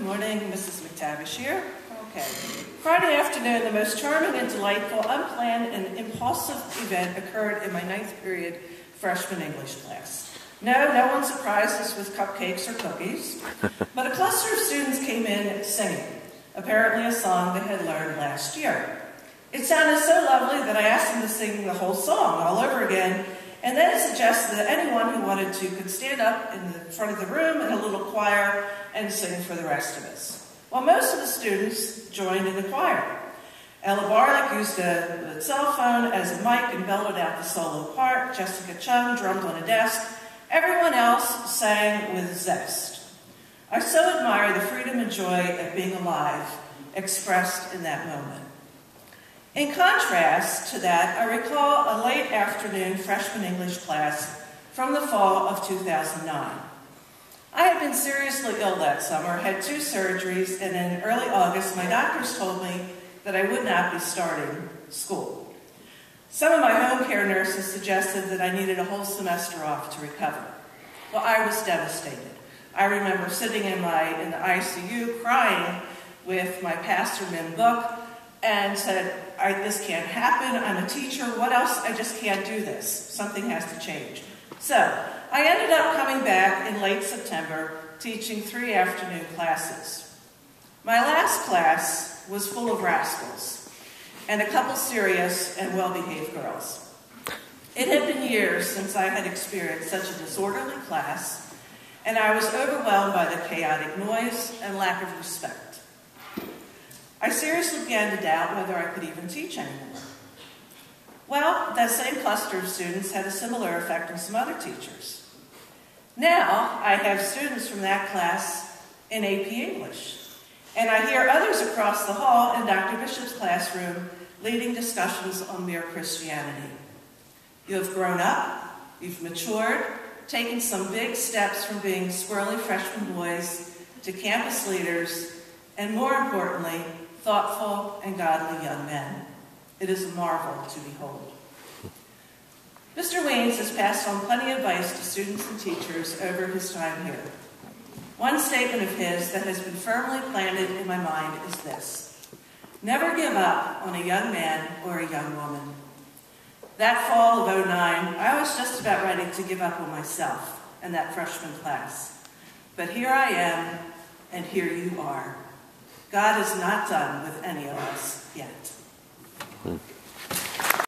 Good morning, Mrs. McTavish here. Okay. Friday afternoon, the most charming and delightful, unplanned and impulsive event occurred in my 9th period freshman English class. No one surprised us with cupcakes or cookies, but a cluster of students came in singing, apparently a song they had learned last year. It sounded so lovely that I asked them to sing the whole song all over again, and then suggested that anyone who wanted to could stand up in the front of the room in a little choir and sing for the rest of us. Well, most of the students joined in the choir. Ella Barlick used a cell phone as a mic and bellowed out the solo part. Jessica Chung drummed on a desk. Everyone else sang with zest. I so admire the freedom and joy of being alive expressed in that moment. In contrast to that, I recall a late afternoon freshman English class from the fall of 2009. I had been seriously ill that summer, had 2 surgeries, and in early August, my doctors told me that I would not be starting school. Some of my home care nurses suggested that I needed a whole semester off to recover. Well, I was devastated. I remember sitting in the ICU crying with my Pastor Min book and said, this can't happen, I'm a teacher, what else? I just can't do this. Something has to change. So, I ended up coming back in late September, teaching 3 afternoon classes. My last class was full of rascals, and a couple serious and well-behaved girls. It had been years since I had experienced such a disorderly class, and I was overwhelmed by the chaotic noise and lack of respect. I seriously began to doubt whether I could even teach anymore. Well, that same cluster of students had a similar effect on some other teachers. Now, I have students from that class in AP English, and I hear others across the hall in Dr. Bishop's classroom leading discussions on mere Christianity. You have grown up, you've matured, taken some big steps from being squirrely freshman boys to campus leaders, and more importantly, thoughtful and godly young men. It is a marvel to behold. Mr. Wiens has passed on plenty of advice to students and teachers over his time here. One statement of his that has been firmly planted in my mind is this: never give up on a young man or a young woman. That fall of '09, I was just about ready to give up on myself and that freshman class. But here I am, and here you are. God is not done with any of us yet.